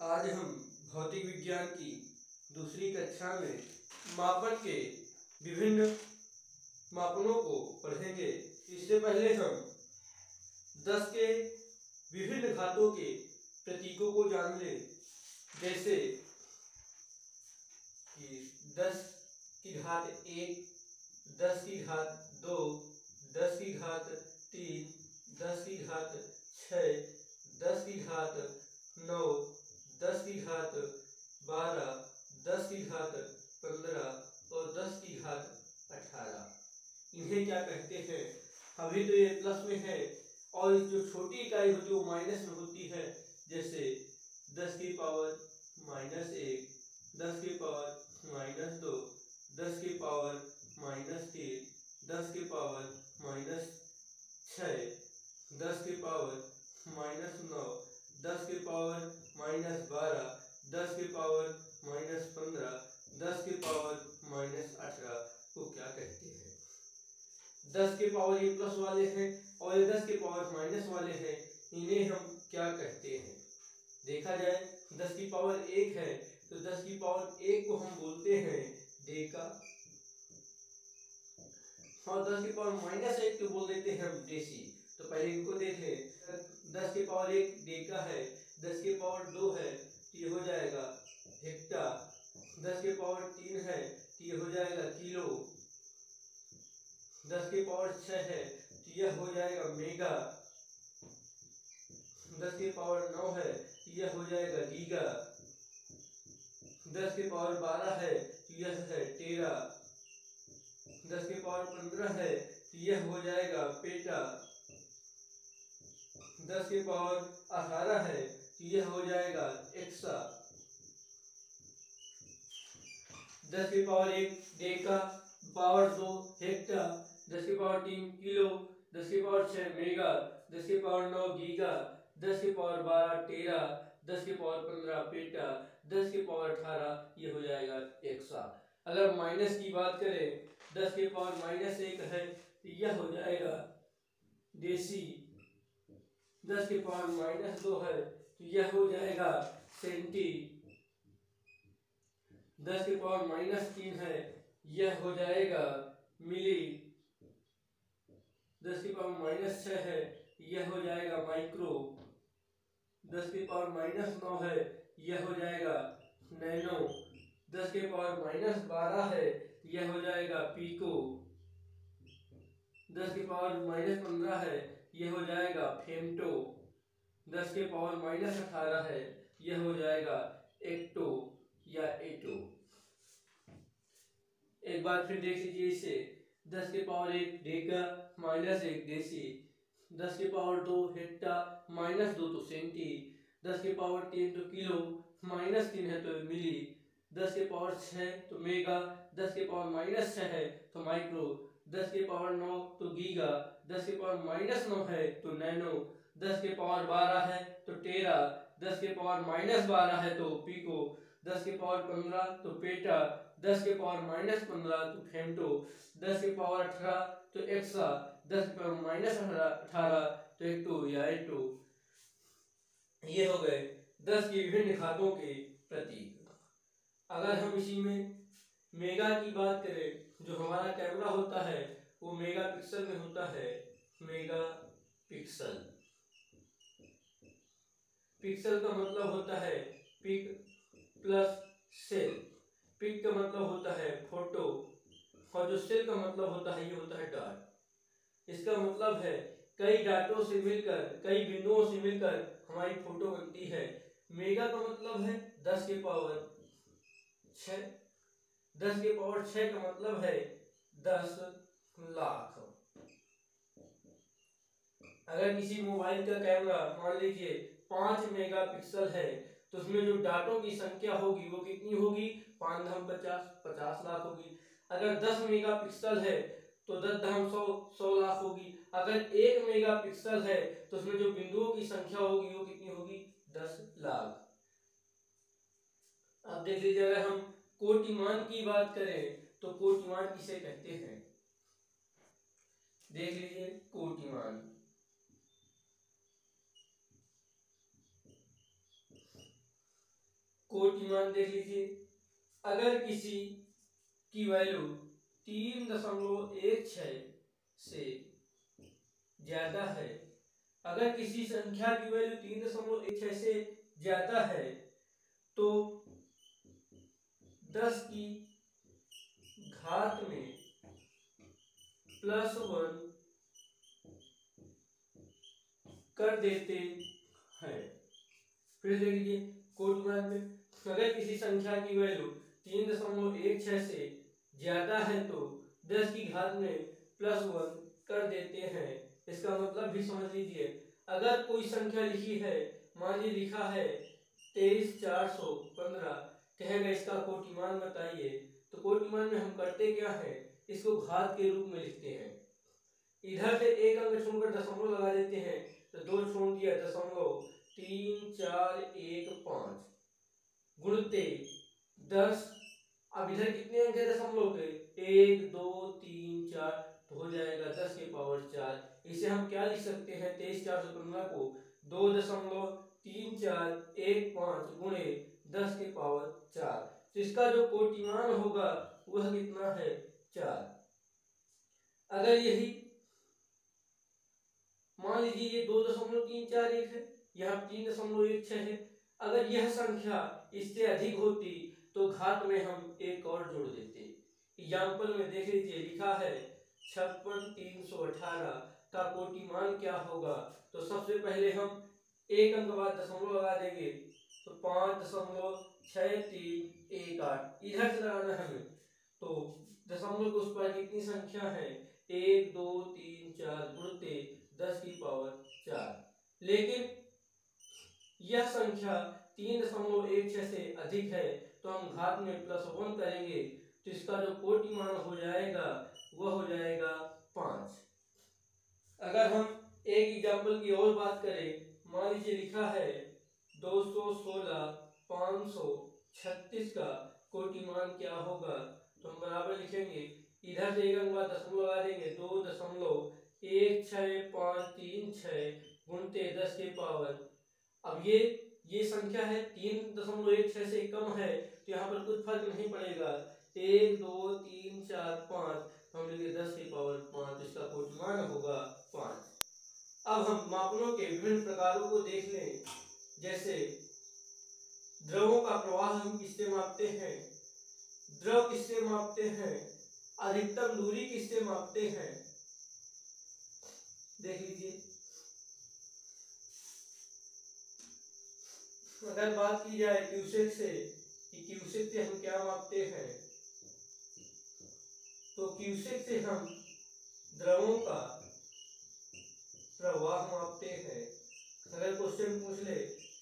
आज हम भौतिक विज्ञान की दूसरी कक्षा में मापन के विभिन्न मापनों को पढ़ेंगे। इससे पहले हम 10 के विभिन्न घातों के प्रतीकों को जान लें, जैसे कि 10 की घात 1, 10 की घात 2, 10 की घात 3, 10 की घात 6, 10 की घात 9, 10 की घात 12, 10 की घात 15 और 10 की घात 18। इन्हें क्या कहते हैं? अभी तो ये प्लस में है और जो छोटी इकाई होती है वो माइनस में होती है, जैसे 10 की पावर -1, 10 की पावर -2, 10 की पावर -3, 10 की पावर -6, 10 की पावर -9, 10 की पावर -12, 10 की पावर -15, 10 की पावर -18 को क्या कहते हैं? 10 के पावर ये प्लस वाले हैं और ये 10 के पावर माइनस वाले हैं, इन्हें हम क्या कहते हैं? देखा जाए 10 की पावर 1 है तो 10 की पावर 1 को हम बोलते हैं डेका, और 10 की पावर -1 को बोल देते हैं हम डेसी। तो पहले इनको देख लें। 10 की पावर 1 डेका है, 10 की पावर 2 है तो ये हो जाएगा हेक्टा, 10 की पावर 3 है तो ये हो जाएगा किलो, 10 की पावर 6 है तो यह हो जाएगा मेगा, 10 की पावर 9 है तो यह हो जाएगा गीगा, 10 की पावर 12 है तो यह है टेरा, 10 की पावर 15 है तो यह हो जाएगा पेटा, 10 की पावर 18 है तो यह हो जाएगा एक्सा, 10 की पावर 1 डेका, पावर 2 हेक्टा, 10 की पावर 3 किलो, 10 की पावर 6 मेगा, 10 की पावर 9 गीगा, 10 की पावर 12 टेरा, 10 की पावर 15 पेटा, 10 की पावर 18 ये हो जाएगा एक्सा। अगर माइनस की बात करें, 10 की पावर -1 है तो यह हो जाएगा देसी, 10 की पावर -2 है तो यह हो जाएगा सेंटी, 10 की पावर -3 है यह हो जाएगा मिली, 10 की पावर -6 है यह हो जाएगा माइक्रो, 10 की पावर -9 है यह हो जाएगा नैनो, 10 की पावर -12 है यह हो जाएगा पीको, 10 की पावर -15 है यह हो जाएगा फेमटो, 10 की पावर -18 है यह हो जाएगा एक्टो या एटो। एक बार फिर देख लीजिए इसे, 10 की पावर 1 डेका, -1 देसी, 10 की पावर 2 हेक्टा, -2 तो सेंटी, 10 की पावर 3 तो किलो, -3 है तो मिली, 10 की पावर 6 तो मेगा, 10 की पावर -6 है तो माइक्रो, 10 की पावर 9 तो गीगा, 10 की पावर -9 है तो नैनो, 10 की पावर 12 है तो टेरा, 10 की पावर -12 है तो पीको, 10 की पावर 15 तो पेटा, 10 के पावर -15 तो फेमटो, 10 के पावर 18 तो एक्सा, 10 के पावर -18 तो एक्टो या एटो। ये हो गए 10 की विभिन्न घातों के प्रतीक। अगर हम इसी में मेगा की बात करें, जो हमारा कैमरा होता है वो मेगा पिक्सल में होता है, मेगा पिक्सल। पिक्सल का मतलब होता है पिक प्लस सेल, पिक का मतलब होता है फोटो और जो सेल का मतलब होता है ये होता है डॉट। इसका मतलब है कई डाटों से मिलकर, कई बिंदुओं से मिलकर हमारी फोटो बनती है। मेगा का मतलब है 10 के पावर 6, 10 के पावर 6 का मतलब है 10 लाख। अगर किसी मोबाइल का कैमरा मान लीजिए 5 मेगापिक्सल है तो उसमें जो डाटों की संख्या होगी वो कितनी होगी? 5 धम 50, 50 लाख होगी। अगर 10 मेगापिक्सल है तो 10 धम 100, 100 लाख होगी। अगर 1 मेगापिक्सल है तो उसमें जो बिंदुओं की संख्या होगी वो कितनी होगी? 10 लाख। अब देख लीजिए, अगर हम कोटिमान की बात करें तो कोटिमान किसे कहते हैं? देख लीजिए कोटिमान। कोटि मान देख लीजिए। अगर किसी की वैल्यू 3.16 से ज्यादा है, अगर किसी संख्या की वैल्यू 3.16 से ज्यादा है तो 10 की घात में +1 कर देते हैं। फिर देख लीजिए कोटि मान में, अगर किसी संख्या की वैल्यू 3.16 से ज्यादा है तो 10 की घात में +1 कर देते हैं। इसका मतलब भी समझ लीजिए। अगर कोई संख्या लिखी है, मान लीजिए लिखा है 23,415, कहेगा इसका कोटि मान बताइए, तो कोटि मान में हम करते क्या है, इसको घात के रूप में लिखते हैं। इधर से एक अंक छोड़कर दशमलव लगा देते हैं, तो 2 छोड़ दिया, 0.3415 गुणते 10। अब इधर कितने अंक है दशमलव के, 1 2 3 4, तो हो जाएगा 10 की पावर 4। इसे हम क्या लिख सकते हैं, 23,415 को 2.3415 गुणे 10 की पावर 4। तो इसका जो कोटिमान होगा वह कितना है, 4। अगर यही मान लीजिए ये 2.341 है, यहाँ 3.16 है, अगर यह संख्या इससे अधिक होती तो घात में हम एक और जोड़ देते। एग्जाम्पल में देख लीजिए लिखा है 56,318 का कोटिमान क्या होगा, तो सबसे पहले हम एक अंक बाद दशमलव लगा देंगे, तो 5.6318 इधर से लगाना है हमें। तो दशमलव के उस पर कितनी संख्या है, 1 2 3 4 गुणते 10 की पावर 4। लेकिन यह संख्या 3.16 से अधिक है तो हम घात में +1 करेंगे, तो इसका जो कोटिमान हो जाएगा वह हो जाएगा 5। अगर हम एक एग्जाम्पल की और बात करें, मान लीजिए लिखा है 216,536 का कोटिमान क्या होगा, तो हम बराबर लिखेंगे, इधर से एक अंक बाद दशमलव लगा देंगे, 2.16536 गुणते 10 की पावर। अब ये संख्या है 3.16 से कम है तो यहाँ पर कुछ फर्क नहीं पड़ेगा, 1 2 3 4 5, हम लेंगे 10 की पावर 5, इसका कोटिमान होगा 5। अब हम मापनों के विभिन्न प्रकारों को देख लें। जैसे द्रवों का प्रवाह हम किससे मापते हैं, द्रव किससे मापते हैं, अधिकतम दूरी किससे मापते हैं, देख लीजिए। अगर बात की जाए क्यूसेक से, कि क्यूसेक से हम क्या मापते हैं, तो क्यूसेक से हम द्रवों का प्रवाह मापते हैं। अगर क्वेश्चन पूछ ले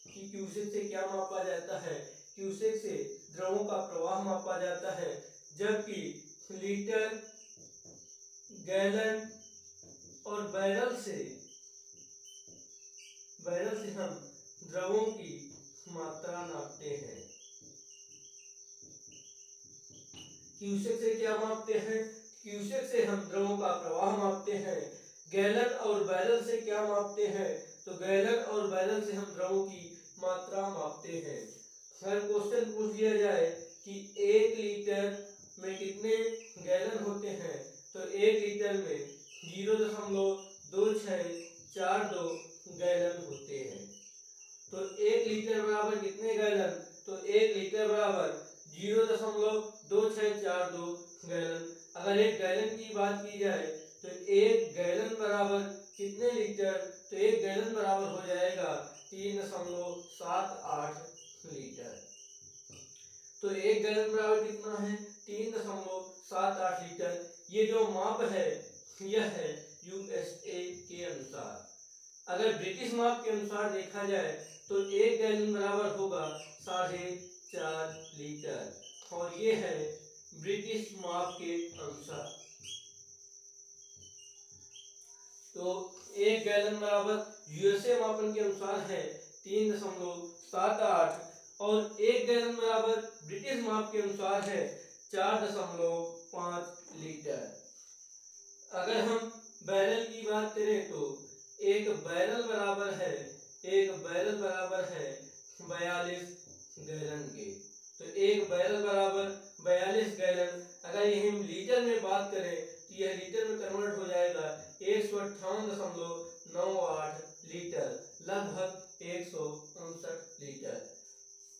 कि क्यूसेक से क्या मापा जाता है, क्यूसेक से द्रवों का प्रवाह मापा जाता है, जबकि लीटर, गैलन और बैरल से हम द्रवों की मात्रा नापते हैं। क्यूसेक से क्या मापते हैं, क्यूसेक से हम द्रवों का प्रवाह मापते हैं। गैलन और बैरल से क्या मापते हैं, तो गैलन और बैरल से हम द्रवों की मात्रा मापते हैं। अगर क्वेश्चन पूछ लिया जाए कि 1 लीटर में कितने गैलन होते हैं, तो 1 लीटर में 0.2642 गैलन होते हैं। तो 1 लीटर बराबर कितने गैलन, तो 1 लीटर बराबर 0.2642 गैलन। अगर एक गैलन की बात की जाए तो 1 गैलन बराबर कितने लीटर, तो 1 गैलन बराबर हो जाएगा 3.78 लीटर। तो 1 गैलन बराबर कितना है, 3.78 लीटर। ये जो माप है यह है यूएसए के अनुसार। अगर ब्रिटिश माप के अनुसार देखा जाए तो 1 गैलन बराबर होगा 4.5 लीटर, और ये है ब्रिटिश माप के अनुसार। तो 1 गैलन बराबर यूएसए मापन के अनुसार है 3.78, और 1 गैलन बराबर ब्रिटिश माप के अनुसार है 4.5 लीटर। अगर हम बैरल की बात करें तो एक बैरल बराबर है 42 गैलन के। तो एक बैरल बराबर 42 गैलन। अगर ये हम लीटर में बात करें तो यह लीटर में कन्वर्ट हो जाएगा 158.98 लीटर, लगभग 159 लीटर।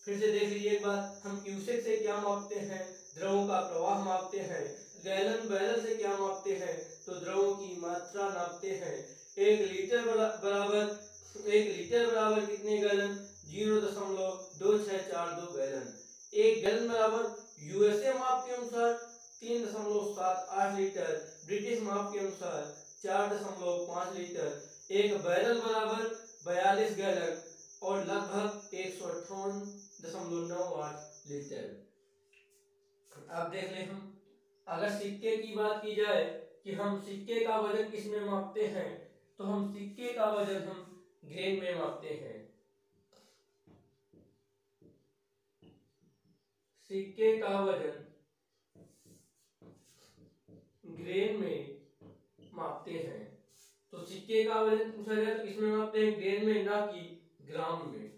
फिर से देख लीजिए एक बार, हम क्यूसेक से क्या मापते हैं? द्रवों का प्रवाह मापते हैं। गैलन बैरल से क्या मापते हैं? तो द्रवों की मात्रा नापते हैं। एक लीटर बराबर कितने गैलन? 0.2642 गैलन। एक गैलन बराबर यूएसए माप के अनुसार 3.78 लीटर, ब्रिटिश माप के अनुसार 4.5 लीटर। एक बैरल बराबर 42 गैलन और लगभग 158.98 लीटर। अब देख ले हम, अगर सिक्के की बात की जाए कि हम सिक्के का वजन किस में मापते हैं, तो हम सिक्के का वजन हम ग्रेन में मापते हैं। सिक्के का वजन ग्रेन में मापते हैं। तो सिक्के का वजन पूछा जाए तो किसमें मापते हैं? ग्रेन में, ना कि ग्राम में।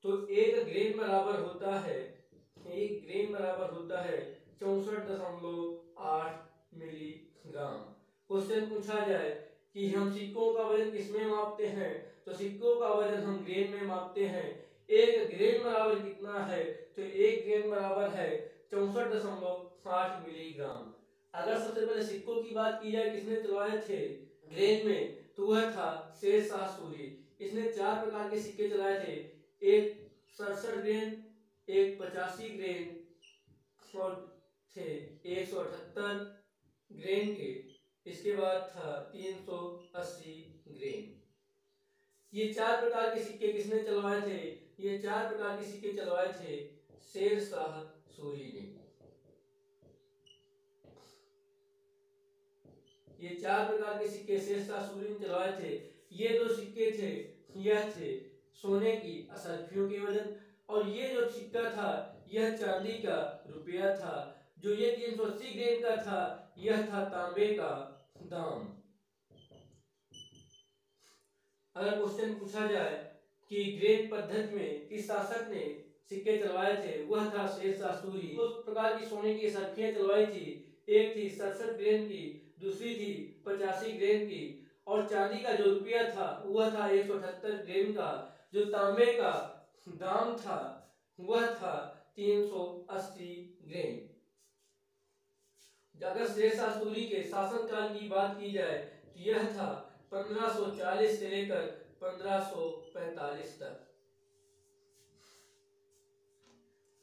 तो एक ग्रेन बराबर होता है 64.8 मिलीग्राम। क्वेश्चन पूछा जाए कि हम सिक्कों का वजन किसमें मापते हैं, तो सिक्कों का वजन हम ग्रेन में मापते हैं। एक ग्रेन बराबर कितना है? तो एक ग्रेन बराबर है 64.8 मिलीग्राम। अगर सबसे पहले सिक्कों की बात की जाए किसने चलवाए थे ग्रेन में, तो वह था शेरशाह सूरी। इसने 4 प्रकार के सिक्के चलाए थे, एक 67 ग्रेन, एक 85 ग्रेन और थे 178 ग्रेन के। इसके बाद था 380 ग्रेन। ये 4 प्रकार के सिक्के किसने चलवाए थे? ये 4 प्रकार के सिक्के चलवाए थे शेरशाह सूरी ने। ये 4 प्रकार के सिक्के शेरशाह सूरी ने चलवाए थे। ये 2 सिक्के थे, यह थे सोने की असरफियों के वजन, और ये जो सिक्का था यह चांदी का रुपया था। जो ये 380 ग्रेन का था यह था तांबे का दाम। अगर क्वेश्चन पूछा जाए कि ग्रेन पद्धति में किस शासक ने सिक्के चलवाए थे, वह था शेरशाह सूरी। 2 प्रकार की सोने की असरफियां चलवाई थी, एक थी 67 ग्रेन की, दूसरी थी 85 ग्रेन की, और चांदी का जो रुपया था वह था 178 ग्रेन का। जो तांबे का दाम था वह था 380 ग्रेन। अगर शेरशाह सूरी के शासनकाल की बात की जाए तो यह था 1540 से लेकर 1545 तक।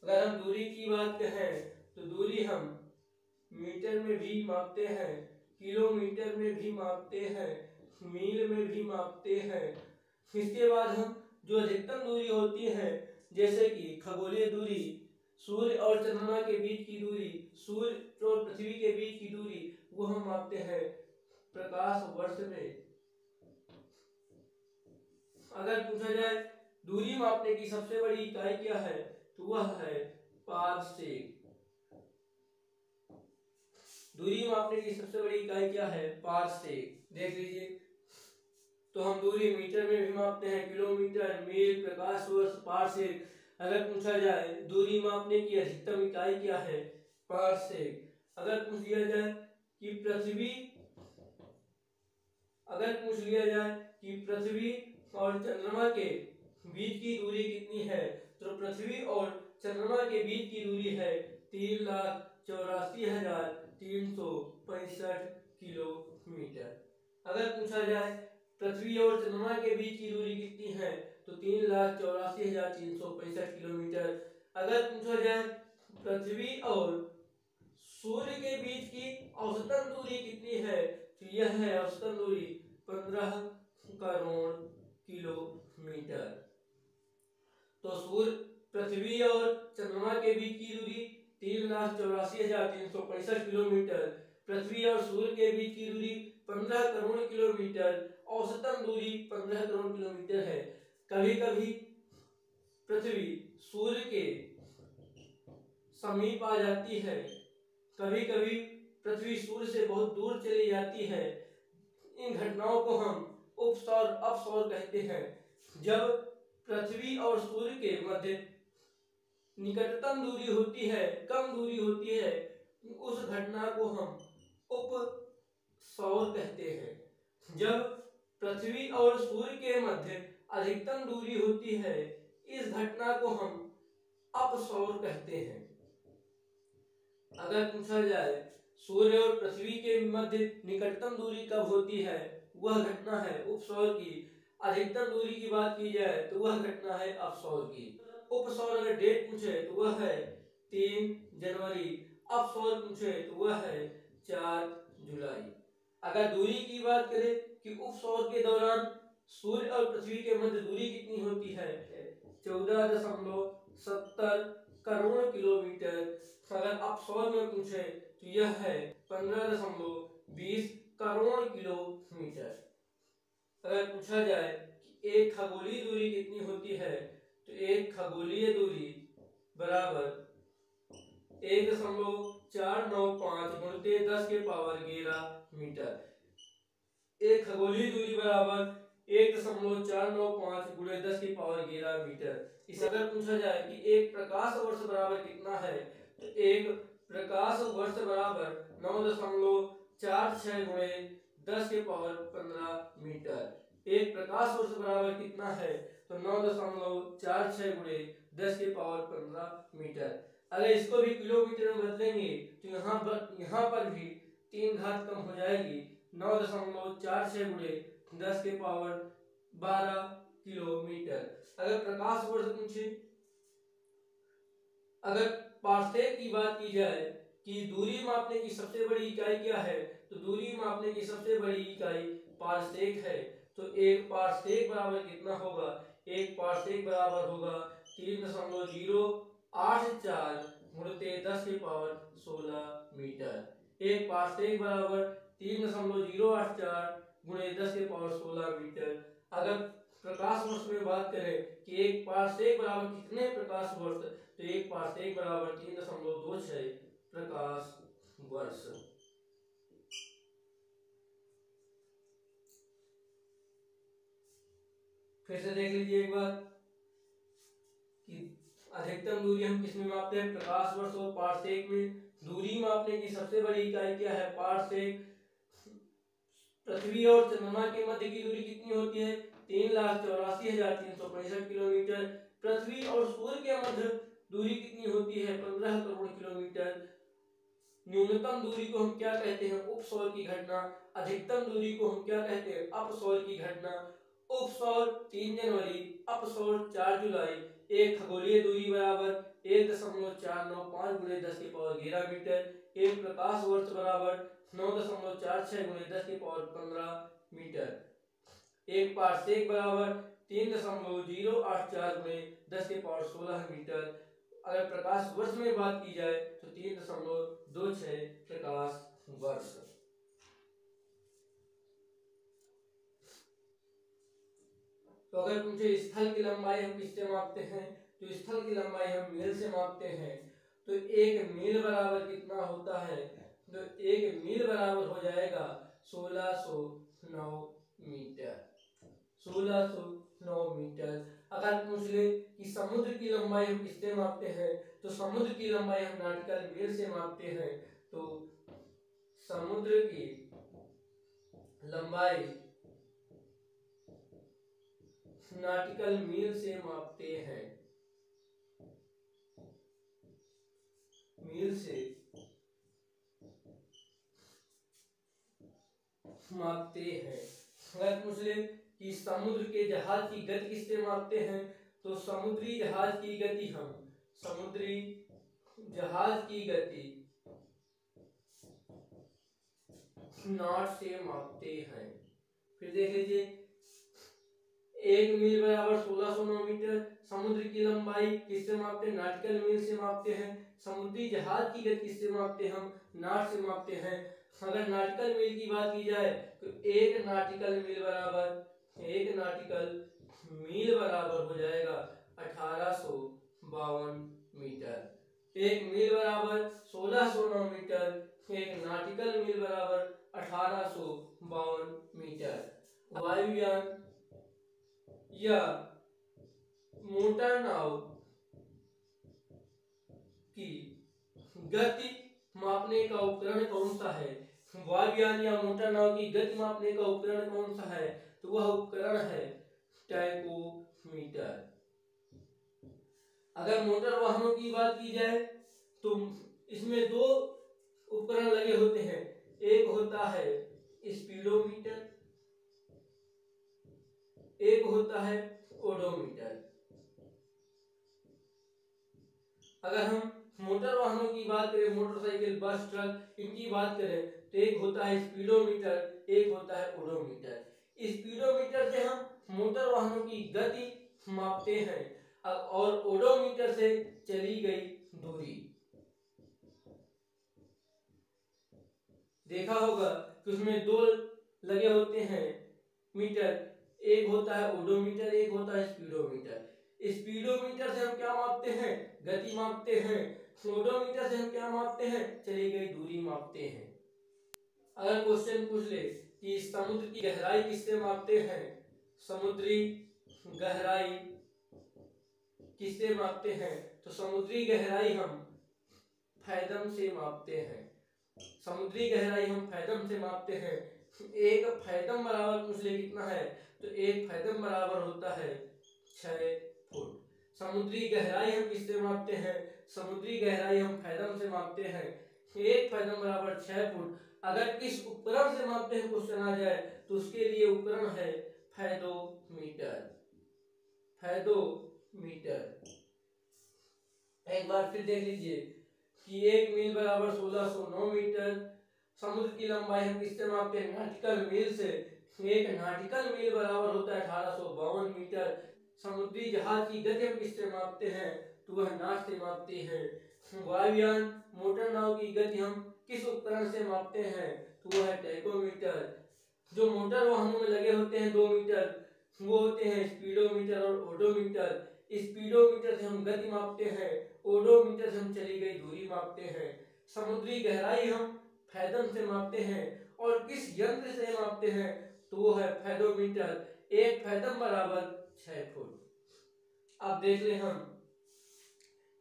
अगर हम दूरी की बात करें तो दूरी हम मीटर में भी मापते हैं, किलोमीटर में भी मापते हैं, मील में भी मापते हैं। इसके बाद हम जो अधिकतम दूरी होती है, जैसे कि खगोलीय दूरी, सूर्य और चंद्रमा के बीच की दूरी, सूर्य और पृथ्वी के बीच की दूरी, वो हम मापते हैं प्रकाश वर्ष में। अगर पूछा जाए दूरी मापने की सबसे बड़ी इकाई क्या है, तो वह है पारसेक। दूरी मापने की सबसे बड़ी इकाई क्या है? पारसेक। देख लीजिए, तो हम दूरी मीटर में भी मापते हैं, किलोमीटर, मील, प्रकाश वर्ष, पारसेक। अगर पूछा जाए दूरी मापने की अधिकतम इकाई क्या है? पारसेक। अगर पूछ लिया जाए कि पृथ्वी और चंद्रमा के बीच की दूरी कितनी है, तो पृथ्वी और चंद्रमा के बीच की दूरी है 3,84,365 किलोमीटर। अगर पूछा जाए पृथ्वी और चंद्रमा के बीच की दूरी कितनी है, तो 3,84,365 किलोमीटर। अगर पूछा जाए पृथ्वी और सूर्य के बीच की औसतन दूरी कितनी है, तो यह है औसतन दूरी 15 करोड़ किलोमीटर। तो सूर्य, पृथ्वी और चंद्रमा के बीच की दूरी 3,84,365 किलोमीटर, पृथ्वी और सूर्य के बीच की दूरी 15 करोड़ किलोमीटर, औसतन दूरी 15 करोड़ किलोमीटर है। कभी कभी पृथ्वी सूर्य के समीप आ जाती है, कभी कभी पृथ्वी सूर्य से बहुत दूर चली जाती है। इन घटनाओं को हम उपसौर अपसौर कहते हैं। जब पृथ्वी और सूर्य के मध्य निकटतम दूरी होती है, कम दूरी होती है, उस घटना को हम उपसौर कहते हैं। जब पृथ्वी और सूर्य के मध्य अधिकतम दूरी होती है, इस घटना को हम अपसौर कहते हैं। अगर पूछा जाए सूर्य और पृथ्वी के मध्य निकटतम दूरी कब होती है, वह घटना है उपसौर की। अधिकतम दूरी की बात की जाए तो वह घटना है अपसौर की। उपसौर अगर डेट पूछे तो वह है 3 जनवरी, अपसौर पूछे तो वह है 4 जुलाई। अगर दूरी की बात करें कि उपसौर के दौरान सूर्य और पृथ्वी के मध्य दूरी कितनी होती है, 14.70 करोड़ किलोमीटर। अगर अपसौर में पूछे तो यह है 15.20 करोड़ किलोमीटर। अगर पूछा जाए कि एक खगोलीय दूरी कितनी होती है, तो एक खगोलीय दूरी बराबर 1.495 गुणित 10⁻11 मीटर। एक खगोलीय दूरी बराबर 1.495 गुणित 10⁻11 मीटर। इसे अगर पूछा जाए कि एक प्रकाश वर्ष बराबर कितना है, तो एक प्रकाश वर्ष बराबर 9.46 गुणित 10⁻15 मीटर। एक प्रकाश वर्ष बराबर कितना है, तो 9.46 गुणित 10⁻15 मीटर। अगर इसको भी किलोमीटर में बदलेंगे तो यहाँ पर भी 3 घात कम हो जाएगी, 9.46 गुणित 10⁻12 किलोमीटर। अगर प्रकाश वर्ष पूछे, अगर पारसेक की बात की जाए कि दूरी मापने की सबसे बड़ी इकाई क्या है, तो दूरी मापने की सबसे बड़ी इकाई पारसेक है। तो एक पारसेक बराबर कितना होगा, एक पारसेक बराबर होगा 3.084 गुणित 10⁻16 मीटर। एक पारसेक बराबर 3.084 गुणित 10⁻16 मीटर। अगर प्रकाश वर्ष में बात करें कि एक पारसेक बराबर कितने प्रकाश वर्ष, तो एक पारसेक बराबर 3.26 प्रकाश वर्ष। फिर से देख लीजिए एक बार कि अधिकतम दूरी हम किसमें मापते हैं, प्रकाश वर्ष और पारसेक में। दूरी मापने की सबसे बड़ी इकाई क्या है, पारसेक। पृथ्वी और चंद्रमा के मध्य की दूरी कितनी होती है, 3,84,365 किलोमीटर। पृथ्वी और सूर्य के मध्य दूरी कितनी होती है, 15 करोड़ किलोमीटर। न्यूनतम दूरी को हम क्या कहते हैं, उपसौर की घटना। अधिकतम दूरी को हम क्या कहते हैं, अपसौर की घटना। उपसौर 3 जनवरी, अपसौर 4 जुलाई। एक खगोलीय दूरी बराबर 1.495 गुणित 10⁻11 मीटर। एक प्रकाश वर्ष बराबर 9.46 गुणित 10⁻15 मीटर। एक पारसेक बराबर 3.084 गुणित 10⁻16 मीटर। अगर प्रकाश वर्ष में बात की जाए तो 3.26 प्रकाश वर्ष। तो अगर पूछे स्थल की लंबाई हम किससे मापते हैं, तो स्थल की लंबाई हम मील से मापते हैं। तो एक मील बराबर कितना होता है, तो एक मील बराबर हो जाएगा 1609 मीटर। 1609 मीटर। अगर पूछ ले कि समुद्र की लंबाई हम किससे मापते हैं, तो समुद्र की लंबाई हम नॉटिकल मील से मापते हैं। तो समुद्र की लंबाई नॉटिकल मील से मापते हैं, मील से मापते हैं। अगर पूछ ले कि समुद्र के जहाज की गति किससे मापते हैं, तो समुद्री जहाज की गति हम समुद्री जहाज की गति नॉट से मापते हैं। फिर देख लीजिए, एक मील बराबर 1609 मीटर। समुद्र की लंबाई किससे मापते हैं, नॉटिकल मील से मापते हैं। समुद्री जहाज की गति किससे मापते हैं, हम नॉट से मापते हैं। अगर नॉटिकल मील की बात की जाए तो एक नॉटिकल मील बराबर हो जाएगा 1852 मीटर। एक मील बराबर 1609 मीटर, एक नॉटिकल मील बराबर 1852 मीटर। वायुयान या मोटर नाव गति मापने का उपकरण कौन सा है? वायुयान या मोटर नाव की गति मापने का उपकरण कौन सा है? तो वह उपकरण है टैकोमीटर। अगर मोटर वाहनों की बात की जाए तो इसमें दो उपकरण लगे होते हैं, एक होता है स्पीडोमीटर, एक होता है ओडोमीटर। अगर हम मोटर वाहनों की बात करें, मोटरसाइकिल, बस, ट्रक, इनकी बात करें तो एक होता है स्पीडोमीटर, एक होता है ओडोमीटर। स्पीडोमीटर से हम मोटर वाहनों की गति मापते हैं और ओडोमीटर से चली गई दूरी। देखा होगा कि उसमें दो लगे होते हैं मीटर, एक होता है ओडोमीटर, एक होता है स्पीडोमीटर। स्पीडोमीटर से हम क्या मापते हैं? गति मापते हैं। ओडोमीटर से हम क्या मापते हैं? चली गई दूरी मापते हैं। अगर क्वेश्चन पूछ ले कि समुद्र की गहराई किससे मापते हैं? समुद्री गहराई किससे मापते हैं? तो समुद्री गहराई हम फैथम से मापते हैं। समुद्री गहराई हम फैथम से मापते हैं। एक फैथम बराबर पूछ ले कितना है? तो एक फैथम बराबर होता है 6 फुट। समुद्री गहराई हम किससे मापते हैं? समुद्री गहराई हम फैथम से मापते हैं। एक फैथम बराबर 6 फुट। अगर किस उपकरण से मापते हैं क्वेश्चन आ जाए तो उसके लिए उपकरण है फैथोमीटर। फैथोमीटर। एक बार फिर देख लीजिए कि 1 मील बराबर 1609 मीटर। समुद्र की लंबाई हम किससे मापते हैं? नॉटिकल मील से। एक नॉटिकल मील बराबर होता है 1852 मीटर। समुद्री जहाज की गति हम किससे मापते हैं? तो वह नाट से मापते हैं। वायुयान मोटर नाव की गति हम किस उपकरण से मापते हैं? तो वह है टैकोमीटर। जो मोटर वाहनों में लगे होते हैं 2 मीटर, वो होते हैं स्पीडोमीटर और ओडोमीटर। स्पीडोमीटर से हम गति मापते हैं, ओडोमीटर से हम चली गई दूरी मापते हैं। समुद्री गहराई हम फैथम से मापते हैं और किस यंत्र से मापते हैं? तो वो है फैथोमीटर। एक फैथम बराबर 6 फुट। अब देख ले हम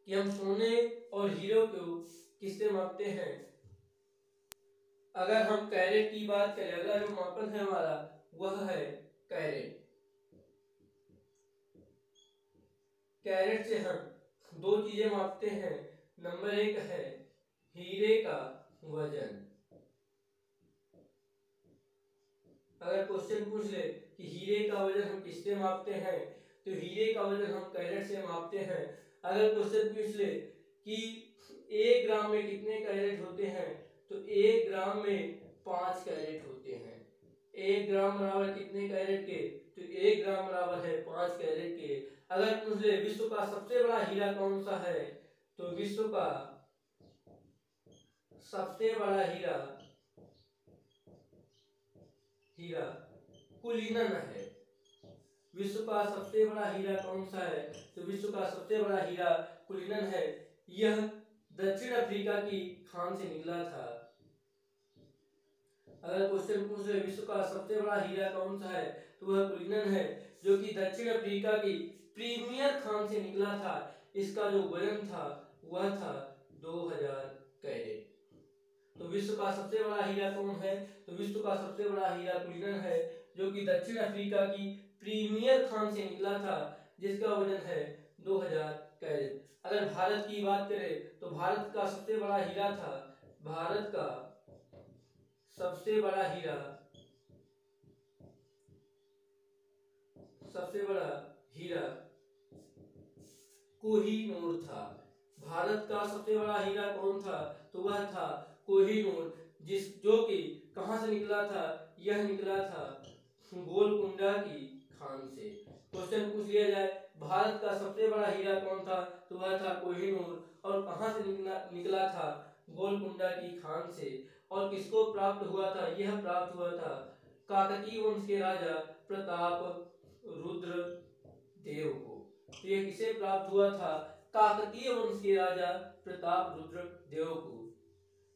कि हम सोने और हीरो को किससे मापते हैं। अगर हम कैरेट की बात करें, अगला जो मापन है हमारा वह है कैरेट। कैरेट से हम दो चीजें मापते हैं। नंबर 1 है हीरे का वजन। अगर क्वेश्चन पूछ ले कि हीरे का वजन हम किससे मापते हैं, तो हीरे का वजन हम कैरेट से मापते हैं। अगर क्वेश्चन पूछ ले कि 1 ग्राम में कितने कैरेट होते हैं, तो 1 ग्राम में 5 कैरेट होते हैं। 1 ग्राम बराबर कितने कैरेट के? तो 1 ग्राम बराबर है 5 कैरेट के। अगर पूछ ले विश्व का सबसे बड़ा हीरा कौन सा है, तो विश्व का सबसे बड़ा हीरा कुलीनन है। विश्व का सबसे बड़ा हीरा कौन सा है? तो विश्व का सबसे बड़ा हीरा कुलीनन है। यह दक्षिण अफ्रीका की खान से निकला था। अगर क्वेश्चन पूछ ले विश्व का सबसे बड़ा हीरा कौन सा है, तो वह कुलीनन है, जो कि दक्षिण अफ्रीका की प्रीमियर खान से निकला था। इसका जो वजन था वह था 2000 कैरेट। तो विश्व का सबसे बड़ा हीरा कौन है? तो विश्व का सबसे बड़ा हीरा कुलीनन है, जो कि दक्षिण अफ्रीका की प्रीमियर खान से निकला था, जिसका वजन है 2000 कैरेट। अगर भारत की बात करें तो भारत का सबसे बड़ा हीरा था, भारत का सबसे बड़ा हीरा कोहिनूर था। भारत का सबसे बड़ा हीरा कौन था? तो वह था कोहिनूर, जो कि कहां से निकला था? यह निकला था गोलकुंडा की खान से। क्वेश्चन पूछ लिया जाए भारत का सबसे बड़ा हीरा कौन था, तो वह था कोहिनूर और कहां से निकला था? गोलकुंडा की खान से। और किसको प्राप्त हुआ था? यह प्राप्त हुआ था काकतीय वंश के राजा प्रताप रुद्र देव को। तो यह किसे प्राप्त हुआ था? काकतीय वंश के राजा प्रताप रुद्र देव को।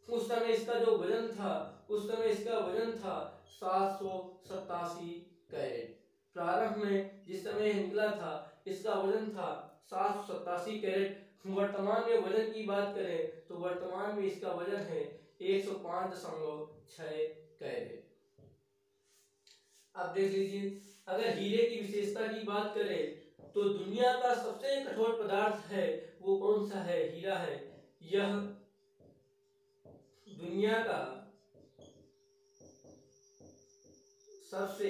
उस समय इसका जो वजन था, उस समय इसका वजन था 787 कैरेट। प्रारंभ में जिस समय यह निकला था इसका वजन था 787 कैरेट। वर्तमान में वजन की बात करें तो वर्तमान में इसका वजन है 105.6 कैरेट। अब देख लीजिए, अगर हीरे की विशेषता की बात करें तो दुनिया का सबसे कठोर पदार्थ है वो कौन सा है? हीरा है। यह दुनिया का सबसे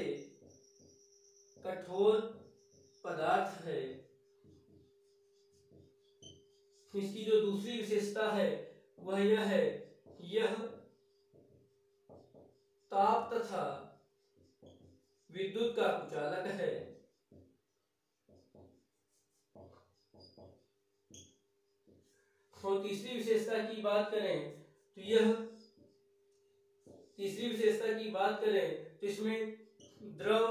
कठोर पदार्थ है। इसकी जो दूसरी विशेषता है वह यह है, यह ताप तथा विद्युत का कुचालक है। और तीसरी विशेषता की बात करें तो इसमें द्रव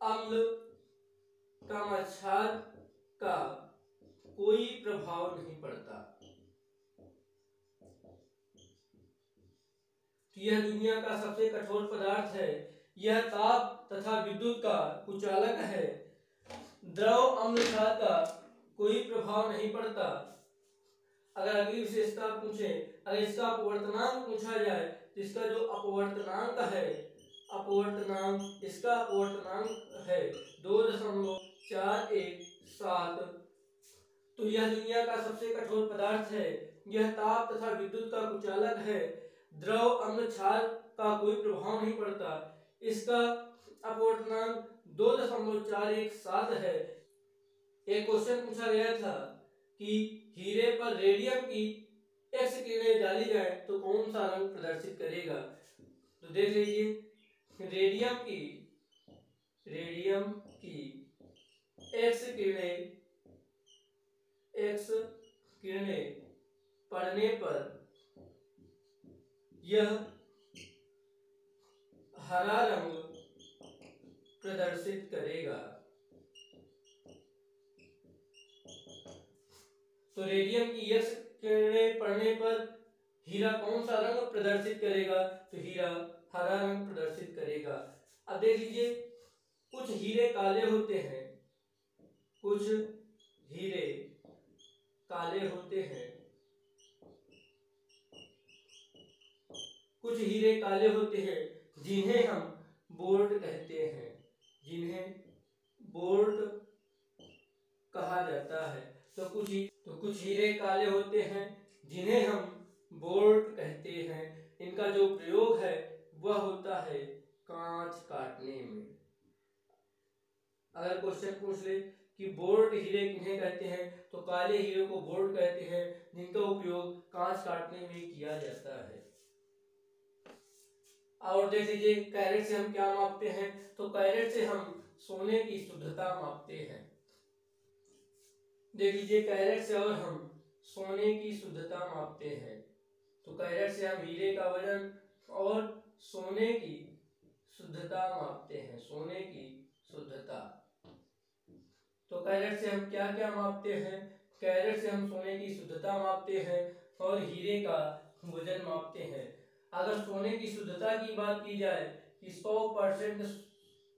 अम्ल का क्षार का कोई प्रभाव नहीं पड़ता। तो यह दुनिया का सबसे कठोर पदार्थ है। यह ताप तथा विद्युत का कुचालक है। द्रव अम्ल क्षार का कोई प्रभाव नहीं पड़ता। अगर अगली विशेषता पूछे, अगर इसका अपवर्तनांक पूछा जाए तो इसका जो अपवर्तनांक है, इसका अपवर्तनांक है 2.417। तो यह दुनिया का सबसे कठोर पदार्थ है। यह ताप तथा विद्युत का कुचालक है। द्रव अम्ल क्षार का कोई प्रभाव नहीं पड़ता। इसका अपवर्तनांक 2.417 है। एक क्वेश्चन पूछा गया था कि हीरे पर रेडियम की एक्स किरणें डाली जाए तो कौन सा रंग प्रदर्शित करेगा? तो देख लीजिए, रेडियम की एक्स किरणें पड़ने पर यह हरा रंग प्रदर्शित करेगा। तो रेडियम की एक्स किरणें पड़ने पर हीरा कौन सा रंग प्रदर्शित करेगा? तो हीरा हरा रंग प्रदर्शित करेगा। अब देख लीजिए, कुछ हीरे काले होते हैं, कुछ हीरे काले होते हैं, कुछ हीरे काले होते हैं जिन्हें हम बोल्ट कहते हैं, जिन्हें बोल्ट कहा जाता है। तो कुछ हीरे काले होते हैं जिन्हें हम बोल्ट कहते हैं। इनका जो प्रयोग है वह होता है कांच काटने में। अगर क्वेश्चन पूछ ले कि बोल्ट हीरे किन्हें कहते हैं तो काले हीरे को बोल्ट कहते हैं, जिनका उपयोग कांच काटने में किया जाता है। और देख लीजिए, कैरेट से हम क्या मापते हैं? तो कैरेट से हम सोने की शुद्धता मापते हैं। देख लीजिए, कैरेट से और हम सोने की शुद्धता मापते हैं। तो कैरेट से हम हीरे का वजन और सोने की शुद्धता मापते हैं, सोने की शुद्धता। तो कैरेट से हम क्या क्या मापते हैं? कैरेट से हम सोने की शुद्धता मापते हैं और हीरे का वजन मापते हैं। अगर सोने की शुद्धता की बात की जाए कि 100%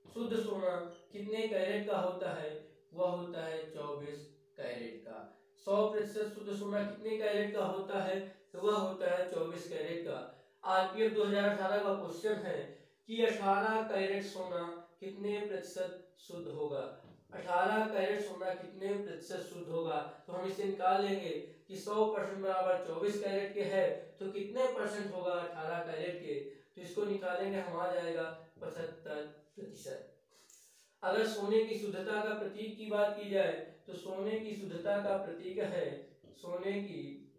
शुद्ध सोना कितने कैरेट का होता है? वह होता है 24 कैरेट का। 100% शुद्ध सोना कितने कैरेट का होता है? तो वह होता है 24 कैरेट का। आरपीएफ 2018 का क्वेश्चन है कि 18 कैरेट सोना कितने प्रतिशत शुद्ध होगा? 18 कैरेट सोना कितने प्रतिशत शुद्ध होगा? तो हम इसे निकाल लेंगे कि 100% बराबर 24 कैरेट के है, तो कितने परसेंट होगा 18 कैरेट के? तो इसको निकालेंगे, हम आ जाएगा 75%। अगर सोने की शुद्धता का प्रतीक की बात की जाए तो सोने की शुद्धता का प्रतीक है, सोने की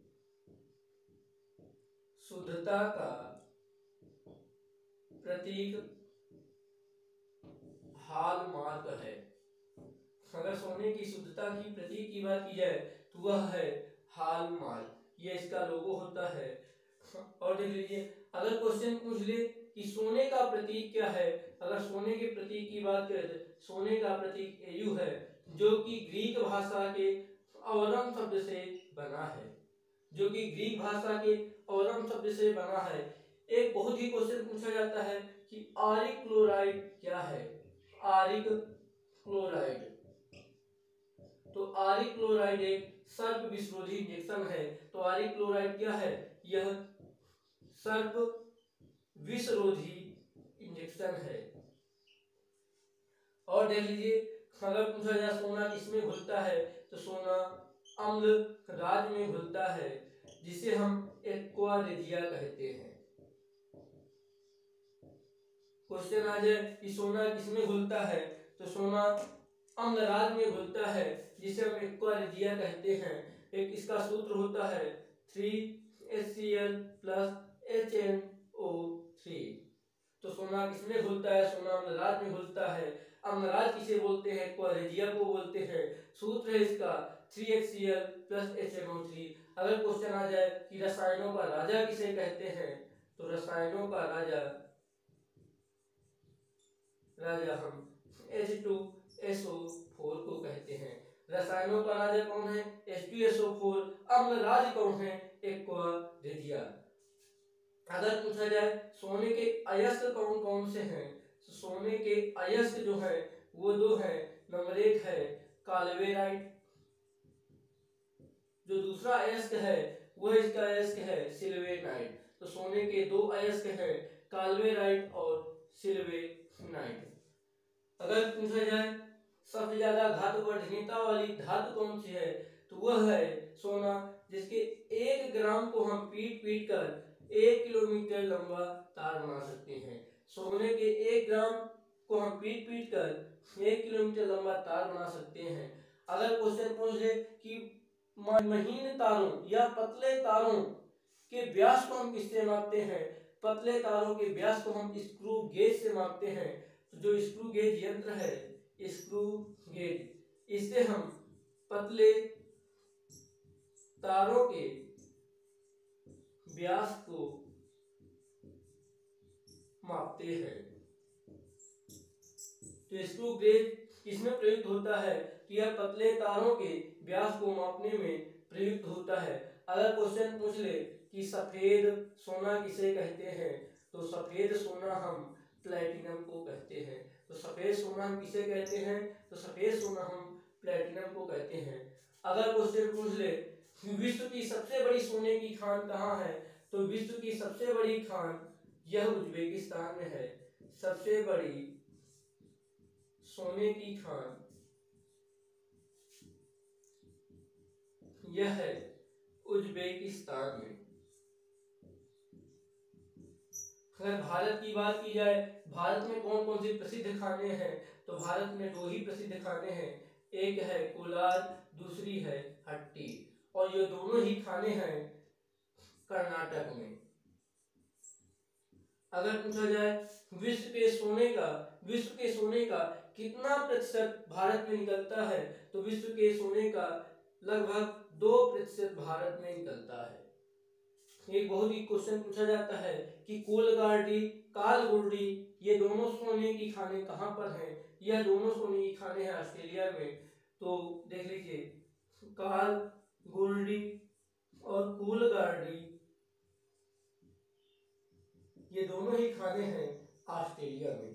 शुद्धता का प्रतीक हॉलमार्क है। अगर सोने की शुद्धता की प्रतीक की बात की जाए तो वह है हॉलमार्क, ये इसका लोगो होता है। और देख लीजिए, अगर क्वेश्चन पूछ ले कि सोने का प्रतीक क्या है? अगर सोने के प्रतीक की बात करें तो सोने का प्रतीक एयू है, जो कि ग्रीक भाषा के औरम शब्द से बना है, जो कि ग्रीक भाषा के औरम शब्द से बना है। एक बहुत ही क्वेश्चन पूछा जाता है कि आरिक क्लोराइड क्या है? आरिक क्लोराइड, तो आरिक क्लोराइड एक सर्प विषरोधी इंजेक्शन है। तो आरिक क्लोराइड क्या है? यह सर्प विषरोधी इंजेक्शन है। और देख लीजिए, अगर पूछा जाए सोना किसमें घुलता है, तो सोना अम्ल राज में घुलता है, जिसे हम एक्वा रेजिया कहते हैं। क्वेश्चन आ जाए कि सोना किसमें घुलता है, तो सोना अम्ल राज में घुलता है, जिसे हम एक्वा रेजिया कहते हैं। एक इसका सूत्र होता है 3HCl + HNO3। तो सोना किसमें घुलता है? सोना अम्लराज में घुलता है। अम्लराज किसे बोलते हैं? एक्वा रेजिया को बोलते हैं। सूत्र है इसका 3HCl + HNO3। अगर क्वेश्चन आ जाए कि रसायनों का राजा किसे कहते हैं, तो रसायनों का राजा हम H2SO4 को कहते हैं। रसायनों का राजा कौन है? H2SO4। अम्लराज कौन है? Aqua regia. अगर पूछा जाए सोने के अयस्क कौन कौन से हैं, तो सोने के अयस्क जो है वो दो है। नंबर 1 है काल्वेराइट, जो दूसरा अयस्क है वह इसका अयस्क है सिल्वेनाइट। तो सोने के दो अयस्क हैं, काल्वेराइट और सिल्वेनाइट। अगर पूछा जाए सबसे ज्यादा धातु वर्धनीयता वाली धातु कौन सी है, तो वह है सोना, जिसके 1 ग्राम को हम पीट पीट कर 1 किलोमीटर लंबा तार बना सकते हैं। सोने के 1 ग्राम को हम पीट पीट कर 1 किलोमीटर लंबा तार बना सकते हैं। अगर क्वेश्चन पूछ ले कि महीन तारों या पतले तारों के व्यास को हम किससे मापते हैं, पतले तारों के व्यास को हम स्क्रू गेज से मापते हैं। तो जो स्क्रू गेज यंत्र है, स्क्रू गेज, इससे हम पतले तारों के व्यास को मापते हैं। तो स्क्रू गेज किसमें प्रयुक्त होता है? तो यह पतले तारों के व्यास को मापने में प्रयुक्त होता है। अगर क्वेश्चन पूछ ले कि सफेद सोना किसे कहते हैं, तो सफेद सोना हम प्लैटिनम को कहते हैं। तो सफेद सोना हम किसे कहते हैं? तो सफेद सोना हम प्लैटिनम को कहते हैं। अगर क्वेश्चन पूछ ले विश्व की सबसे बड़ी सोने की खान कहाँ है, तो विश्व की सबसे बड़ी खान यह उज्बेकिस्तान में है। सबसे बड़ी सोने की खान यह है उज्बेकिस्तान में। अगर भारत की बात की जाए, भारत में कौन कौन से प्रसिद्ध खाने हैं, तो भारत में 2 ही प्रसिद्ध खाने हैं। एक है कोलार, दूसरी है हट्टी, और ये दोनों ही खाने हैं कर्नाटक में। अगर पूछा जाए विश्व के सोने का कितना प्रतिशत भारत में निकलता है, तो विश्व के सोने का लगभग 2% भारत में निकलता है। एक बहुत ही क्वेश्चन पूछा जाता है कि कोलगार्डी, कालगुर्डी, ये दोनों सोने की खाने कहाँ पर हैं? यह दोनों सोने की खाने हैं ऑस्ट्रेलिया में। तो देख लीजिए, कालगुर्डी और कोलगार्डी, ये दोनों ही खाने हैं ऑस्ट्रेलिया में।